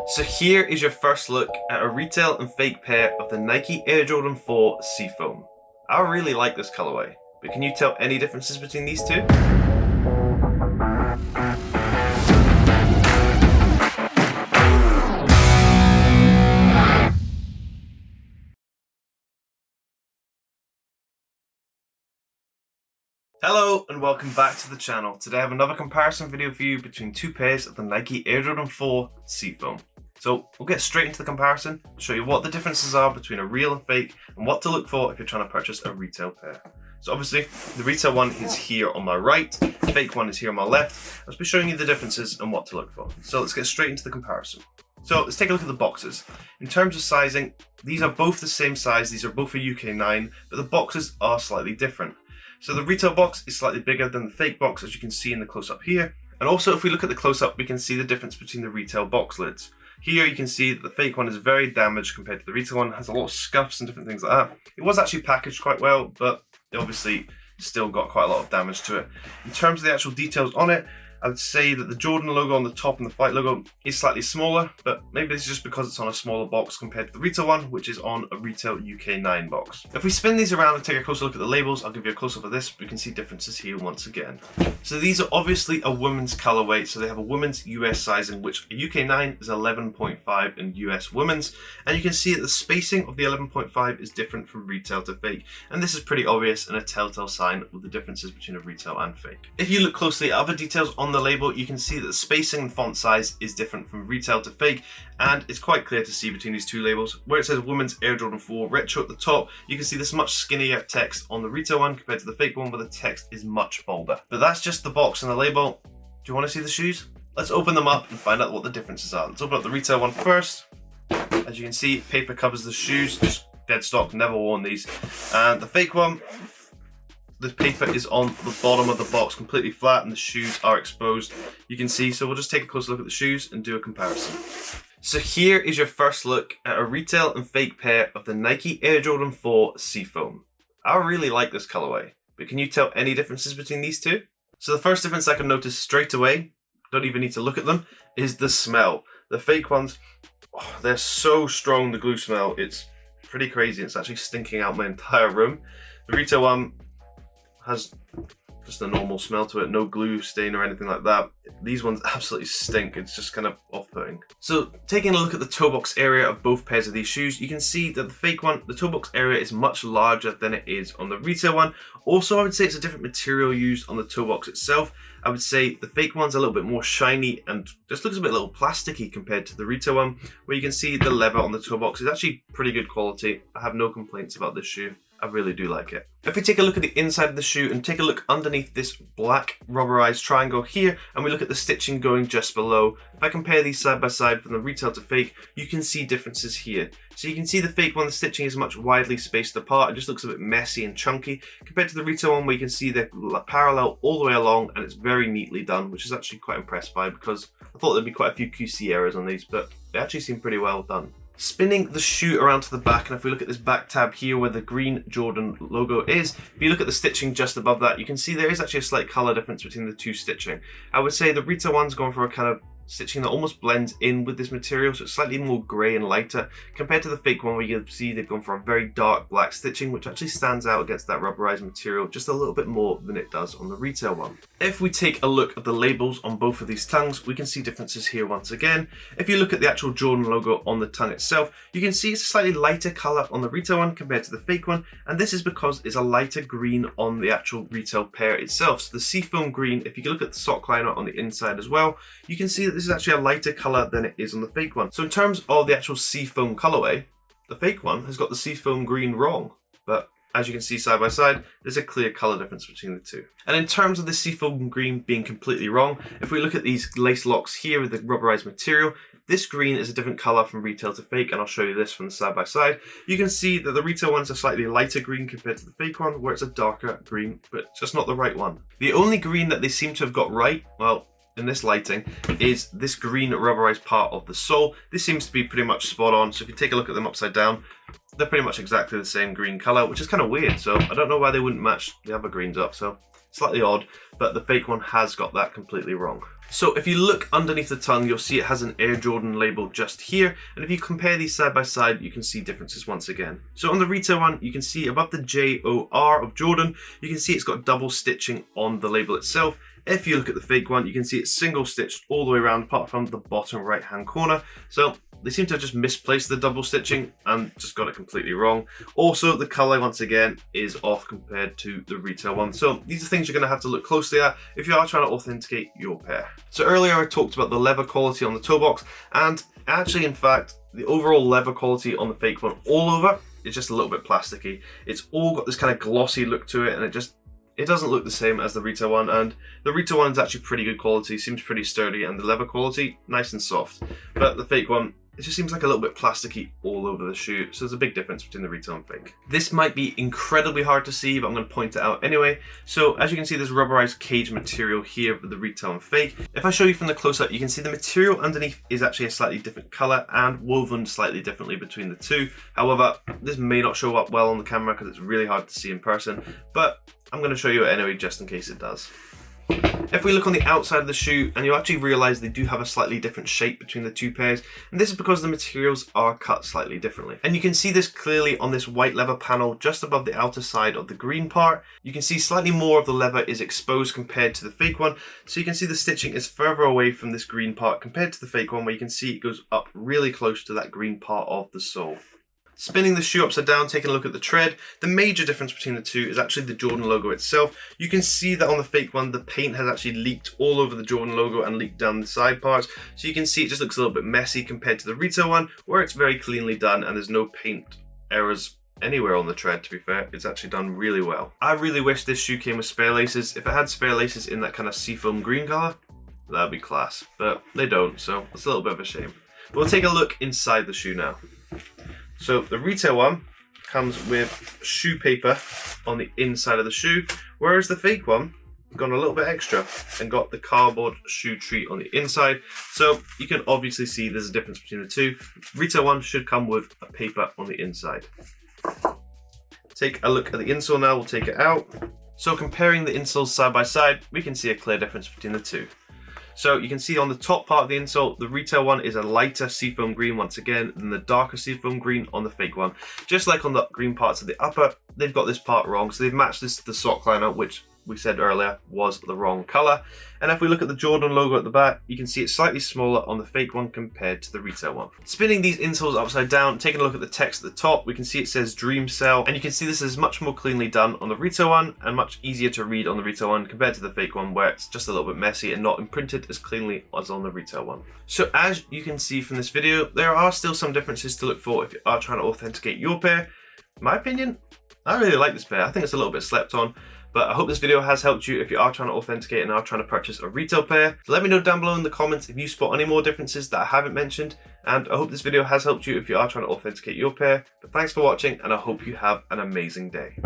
So here is your first look at a retail and fake pair of the Nike Air Jordan 4 Seafoam. I really like this colorway, but can you tell any differences between these two? Hello and welcome back to the channel. Today I have another comparison video for you between two pairs of the Nike Air Jordan 4 Seafoam. So we'll get straight into the comparison, show you what the differences are between a real and fake, and what to look for if you're trying to purchase a retail pair. So obviously, the retail one is here on my right, the fake one is here on my left. I'll be showing you the differences and what to look for. So let's get straight into the comparison. So let's take a look at the boxes. In terms of sizing, these are both the same size, these are both a UK 9, but the boxes are slightly different. So the retail box is slightly bigger than the fake box, as you can see in the close-up here. And also, if we look at the close-up, we can see the difference between the retail box lids. Here you can see that the fake one is very damaged compared to the retail one. It has a lot of scuffs and different things like that. It was actually packaged quite well, but it obviously still got quite a lot of damage to it. In terms of the actual details on it, I would say that the Jordan logo on the top and the Fight logo is slightly smaller, but maybe this is just because it's on a smaller box compared to the retail one, which is on a retail UK 9 box. If we spin these around and take a closer look at the labels, I'll give you a close-up of this, we can see differences here once again. So these are obviously a women's colorway, so they have a women's US sizing, which a UK 9 is 11.5 in US women's, and you can see that the spacing of the 11.5 is different from retail to fake, and this is pretty obvious and a telltale sign with the differences between a retail and fake. If you look closely at other details on the label, you can see that the spacing and font size is different from retail to fake, and it's quite clear to see between these two labels. Where it says Women's Air Jordan 4 Retro at the top, you can see this much skinnier text on the retail one compared to the fake one, where the text is much bolder. But that's just the box and the label. Do you want to see the shoes? Let's open them up and find out what the differences are. Let's open up the retail one first. As you can see, paper covers the shoes, just dead stock, never worn these. And the fake one, the paper is on the bottom of the box, completely flat, and the shoes are exposed. You can see, so we'll just take a closer look at the shoes and do a comparison. So here is your first look at a retail and fake pair of the Nike Air Jordan 4 Seafoam. I really like this colorway, but can you tell any differences between these two? So the first difference I can notice straight away, don't even need to look at them, is the smell. The fake ones, they're so strong, the glue smell, it's pretty crazy. It's actually stinking out my entire room. The retail one has just a normal smell to it, no glue stain or anything like that. These ones absolutely stink, it's just kind of off-putting. So taking a look at the toe box area of both pairs of these shoes, you can see that the fake one, the toe box area is much larger than it is on the retail one. Also, I would say it's a different material used on the toe box itself. I would say the fake one's a little bit more shiny and just looks a little plasticky compared to the retail one, where you can see the leather on the toe box is actually pretty good quality. I have no complaints about this shoe. I really do like it. If we take a look at the inside of the shoe and take a look underneath this black rubberized triangle here, and we look at the stitching going just below, if I compare these side by side from the retail to fake, you can see differences here. So you can see the fake one, the stitching is much widely spaced apart. It just looks a bit messy and chunky compared to the retail one, where you can see they're parallel all the way along and it's very neatly done, which is actually quite impressed by, because I thought there'd be quite a few QC errors on these, but they actually seem pretty well done. Spinning the shoe around to the back, and if we look at this back tab here where the green Jordan logo is, if you look at the stitching just above that, you can see there is actually a slight color difference between the two stitching. I would say the retail one's going for a kind of stitching that almost blends in with this material, so it's slightly more grey and lighter compared to the fake one, where you can see they've gone for a very dark black stitching, which actually stands out against that rubberized material just a little bit more than it does on the retail one. If we take a look at the labels on both of these tongues, we can see differences here once again. If you look at the actual Jordan logo on the tongue itself, you can see it's a slightly lighter color on the retail one compared to the fake one, and this is because it's a lighter green on the actual retail pair itself. So the Seafoam green, if you look at the sock liner on the inside as well, you can see that this is actually a lighter color than it is on the fake one. So in terms of the actual Seafoam colorway, the fake one has got the Seafoam green wrong, but as you can see side by side, there's a clear color difference between the two. And in terms of the Seafoam green being completely wrong, if we look at these lace locks here with the rubberized material, this green is a different color from retail to fake, and I'll show you this from the side by side. You can see that the retail one's a slightly lighter green compared to the fake one, where it's a darker green, but it's just not the right one. The only green that they seem to have got right, well, in this lighting, is this green rubberized part of the sole. This seems to be pretty much spot on. So if you take a look at them upside down, they're pretty much exactly the same green color, which is kind of weird. So I don't know why they wouldn't match the other greens up. So slightly odd, but the fake one has got that completely wrong. So if you look underneath the tongue, you'll see it has an Air Jordan label just here. And if you compare these side by side, you can see differences once again. So on the retail one, you can see above the JOR of Jordan, you can see it's got double stitching on the label itself. If you look at the fake one, you can see it's single stitched all the way around apart from the bottom right hand corner. So they seem to have just misplaced the double stitching and just got it completely wrong. Also, the color once again is off compared to the retail one. So these are things you're going to have to look closely at if you are trying to authenticate your pair. So earlier I talked about the leather quality on the toe box, and actually in fact the overall leather quality on the fake one all over is just a little bit plasticky. It's all got this kind of glossy look to it, and it doesn't look the same as the retail one, and the retail one is actually pretty good quality, seems pretty sturdy, and the leather quality, nice and soft. But the fake one, it just seems like a little bit plasticky all over the shoe, so there's a big difference between the retail and fake. This might be incredibly hard to see, but I'm going to point it out anyway. So as you can see, there's rubberized cage material here with the retail and fake. If I show you from the close-up, you can see the material underneath is actually a slightly different color and woven slightly differently between the two. However, this may not show up well on the camera because it's really hard to see in person, but I'm going to show you it anyway just in case it does. If we look on the outside of the shoe, and you actually realize they do have a slightly different shape between the two pairs, and this is because the materials are cut slightly differently. And you can see this clearly on this white leather panel just above the outer side of the green part. You can see slightly more of the leather is exposed compared to the fake one, so you can see the stitching is further away from this green part compared to the fake one, where you can see it goes up really close to that green part of the sole. Spinning the shoe upside down, taking a look at the tread, the major difference between the two is actually the Jordan logo itself. You can see that on the fake one, the paint has actually leaked all over the Jordan logo and leaked down the side parts. So you can see it just looks a little bit messy compared to the retail one, where it's very cleanly done and there's no paint errors anywhere on the tread. To be fair, it's actually done really well. I really wish this shoe came with spare laces. If it had spare laces in that kind of seafoam green color, that'd be class, but they don't, so it's a little bit of a shame. We'll take a look inside the shoe now. So the retail one comes with shoe paper on the inside of the shoe, whereas the fake one has gone a little bit extra and got the cardboard shoe treat on the inside. So you can obviously see there's a difference between the two. Retail one should come with a paper on the inside. Take a look at the insole now, we'll take it out. So comparing the insoles side by side, we can see a clear difference between the two. So you can see on the top part of the insole, the retail one is a lighter seafoam green once again than the darker seafoam green on the fake one. Just like on the green parts of the upper, they've got this part wrong. So they've matched this to the sock liner, which we said earlier was the wrong color. And if we look at the Jordan logo at the back, you can see it's slightly smaller on the fake one compared to the retail one. Spinning these insoles upside down, taking a look at the text at the top, we can see it says Dream Cell, and you can see this is much more cleanly done on the retail one and much easier to read on the retail one compared to the fake one, where it's just a little bit messy and not imprinted as cleanly as on the retail one. So as you can see from this video, there are still some differences to look for if you are trying to authenticate your pair. In my opinion, I really like this pair. I think it's a little bit slept on. But I hope this video has helped you if you are trying to authenticate and are trying to purchase a retail pair. So let me know down below in the comments if you spot any more differences that I haven't mentioned. And I hope this video has helped you if you are trying to authenticate your pair. But thanks for watching, and I hope you have an amazing day.